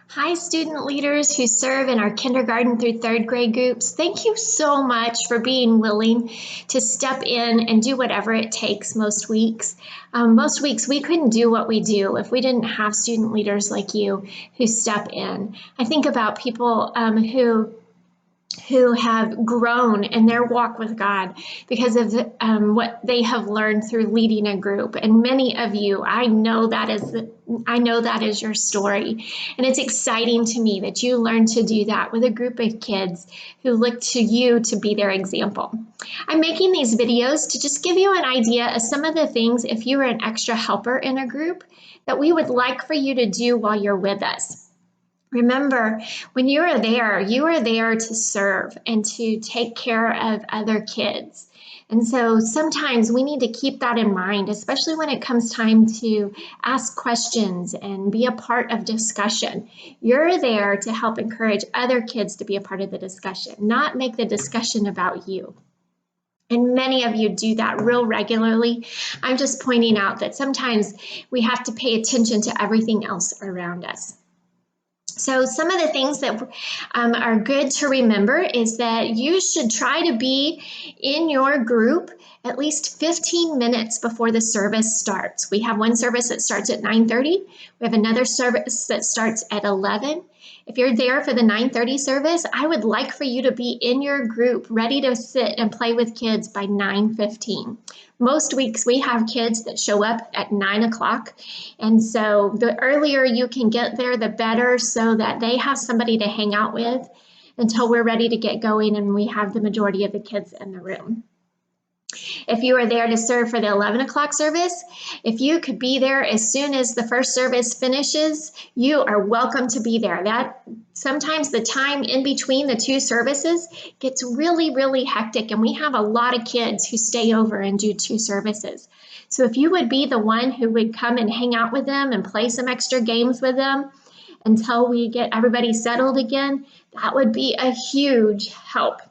Hi, student leaders who serve in our kindergarten through third grade groups. Thank you so much for being willing to step in and do whatever it takes most weeks. Most weeks we couldn't do what we do if we didn't have student leaders like you who step in. I think about people who have grown in their walk with God because of what they have learned through leading a group. And many of you, I know that is your story. And it's exciting to me that you learned to do that with a group of kids who look to you to be their example. I'm making these videos to just give you an idea of some of the things, if you are an extra helper in a group, that we would like for you to do while you're with us. Remember, when you are there to serve and to take care of other kids. And so sometimes we need to keep that in mind, especially when it comes time to ask questions and be a part of discussion. You're there to help encourage other kids to be a part of the discussion, not make the discussion about you. And many of you do that real regularly. I'm just pointing out that sometimes we have to pay attention to everything else around us. So some of the things that are good to remember is that you should try to be in your group at least 15 minutes before the service starts. We have one service that starts at 9:30. We have another service that starts at 11. If you're there for the 9:30 service, I would like for you to be in your group ready to sit and play with kids by 9:15. Most weeks we have kids that show up at 9 o'clock. And so the earlier you can get there, the better, so that they have somebody to hang out with until we're ready to get going and we have the majority of the kids in the room. If you are there to serve for the 11 o'clock service, if you could be there as soon as the first service finishes, you are welcome to be there. That sometimes the time in between the two services gets really, really hectic, and we have a lot of kids who stay over and do two services. So if you would be the one who would come and hang out with them and play some extra games with them until we get everybody settled again, that would be a huge help.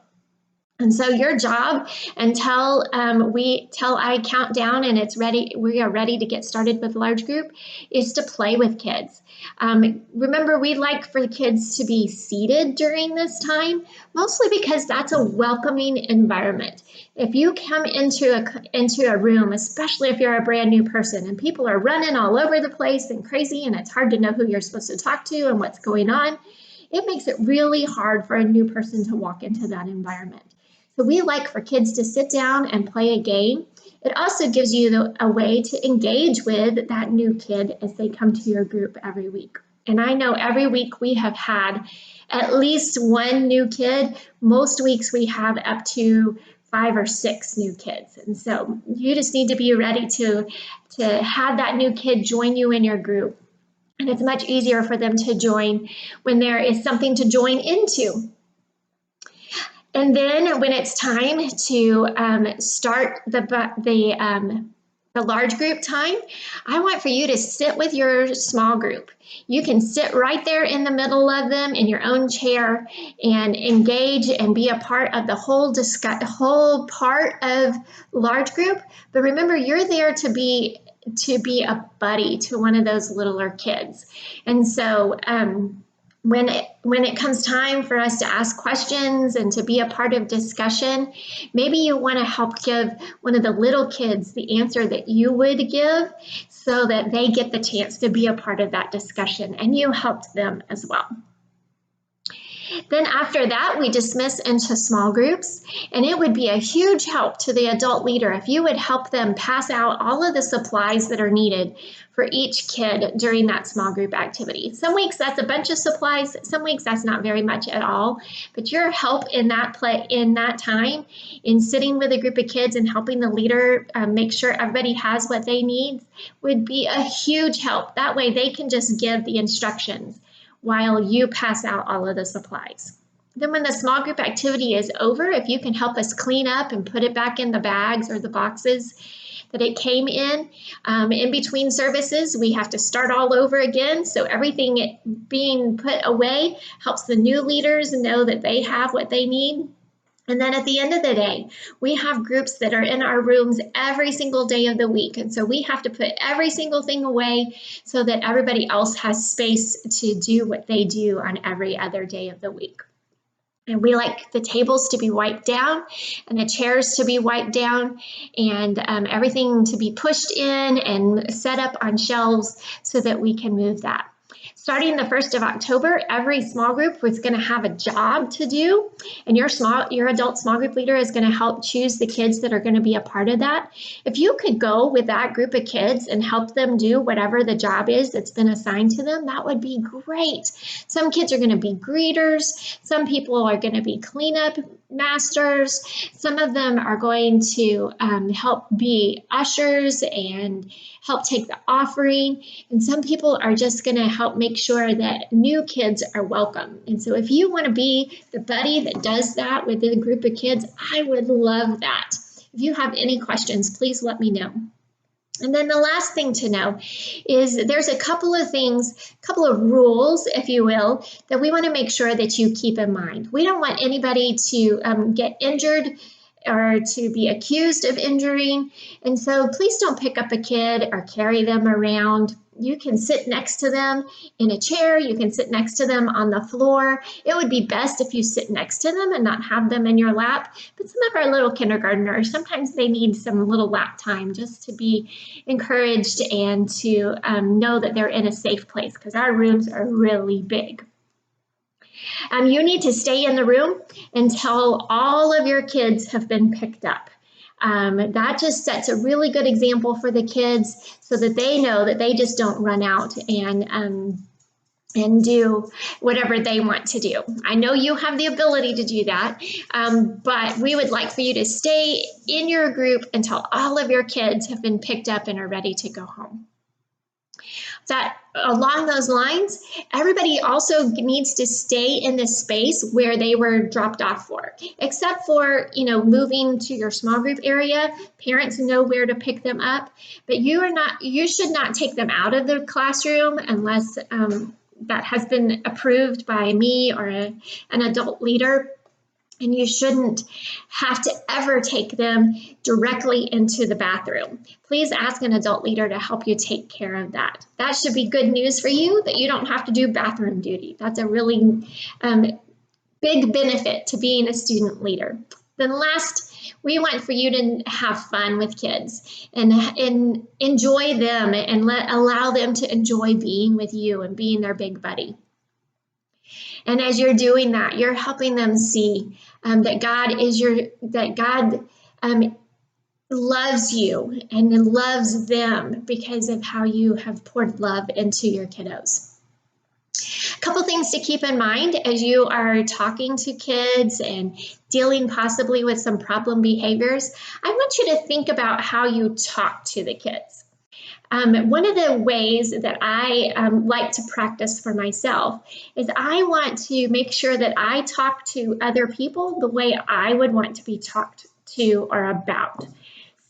And so your job until I count down and we are ready to get started with large group, is to play with kids. Remember, we like for the kids to be seated during this time, mostly because that's a welcoming environment. If you come into a room, especially if you're a brand new person and people are running all over the place and crazy and it's hard to know who you're supposed to talk to and what's going on, it makes it really hard for a new person to walk into that environment. So we like for kids to sit down and play a game. It also gives you a way to engage with that new kid as they come to your group every week. And I know every week we have had at least one new kid. Most weeks we have up to 5 or 6 new kids. And so you just need to be ready to have that new kid join you in your group. And it's much easier for them to join when there is something to join into. And then when it's time to start the large group time, I want for you to sit with your small group. You can sit right there in the middle of them in your own chair and engage and be a part of the whole part of large group. But remember, you're there to be a buddy to one of those littler kids. And so when it comes time for us to ask questions and to be a part of discussion, maybe you want to help give one of the little kids the answer that you would give so that they get the chance to be a part of that discussion and you helped them as well. Then after that, we dismiss into small groups, and it would be a huge help to the adult leader if you would help them pass out all of the supplies that are needed for each kid during that small group activity. Some weeks that's a bunch of supplies, some weeks that's not very much at all, but your help in that time, in sitting with a group of kids and helping the leader make sure everybody has what they need, would be a huge help. That way they can just give the instructions while you pass out all of the supplies. Then when the small group activity is over, if you can help us clean up and put it back in the bags or the boxes that it came in between services, we have to start all over again. So everything being put away helps the new leaders know that they have what they need. And then at the end of the day, we have groups that are in our rooms every single day of the week. And so we have to put every single thing away so that everybody else has space to do what they do on every other day of the week. And we like the tables to be wiped down and the chairs to be wiped down and everything to be pushed in and set up on shelves so that we can move that. Starting the 1st of October, every small group is going to have a job to do, and your adult small group leader is going to help choose the kids that are going to be a part of that. If you could go with that group of kids and help them do whatever the job is that's been assigned to them, that would be great. Some kids are going to be greeters, some people are going to be cleanup masters, some of them are going to help be ushers and help take the offering, and some people are just going to help make sure that new kids are welcome. And so if you want to be the buddy that does that with a group of kids, I would love that. If you have any questions, please let me know. And then the last thing to know is there's a couple of rules, if you will, that we want to make sure that you keep in mind. We don't want anybody to get injured or to be accused of injuring. And so please don't pick up a kid or carry them around. You can sit next to them in a chair. You can sit next to them on the floor. It would be best if you sit next to them and not have them in your lap. But some of our little kindergartners, sometimes they need some little lap time just to be encouraged and to know that they're in a safe place, because our rooms are really big. You need to stay in the room until all of your kids have been picked up. That just sets a really good example for the kids so that they know that they just don't run out and do whatever they want to do. I know you have the ability to do that, but we would like for you to stay in your group until all of your kids have been picked up and are ready to go home. That along those lines, everybody also needs to stay in the space where they were dropped off for, except for, moving to your small group area. Parents know where to pick them up, but you should not take them out of the classroom unless that has been approved by me or an adult leader. And you shouldn't have to ever take them directly into the bathroom. Please ask an adult leader to help you take care of that. That should be good news for you, that you don't have to do bathroom duty. That's a really big benefit to being a student leader. Then last, we want for you to have fun with kids and enjoy them and allow them to enjoy being with you and being their big buddy. And as you're doing that, you're helping them see that God loves you and loves them because of how you have poured love into your kiddos. A couple things to keep in mind as you are talking to kids and dealing possibly with some problem behaviors. I want you to think about how you talk to the kids. One of the ways that I like to practice for myself is I want to make sure that I talk to other people the way I would want to be talked to or about.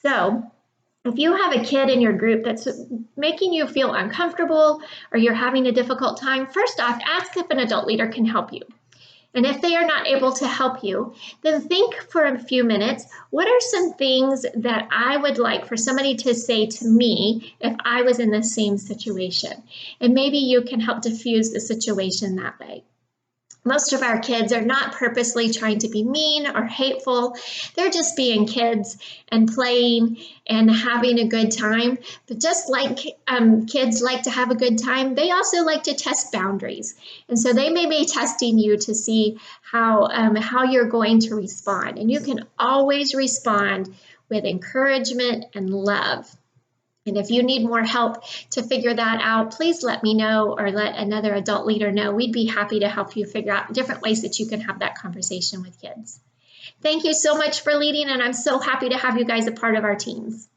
So if you have a kid in your group that's making you feel uncomfortable or you're having a difficult time, first off, ask if an adult leader can help you. And if they are not able to help you, then think for a few minutes, what are some things that I would like for somebody to say to me if I was in the same situation? And maybe you can help diffuse the situation that way. Most of our kids are not purposely trying to be mean or hateful. They're just being kids and playing and having a good time. But just like kids like to have a good time, they also like to test boundaries. And so they may be testing you to see how you're going to respond. And you can always respond with encouragement and love. And if you need more help to figure that out, please let me know or let another adult leader know. We'd be happy to help you figure out different ways that you can have that conversation with kids. Thank you so much for leading, and I'm so happy to have you guys a part of our teams.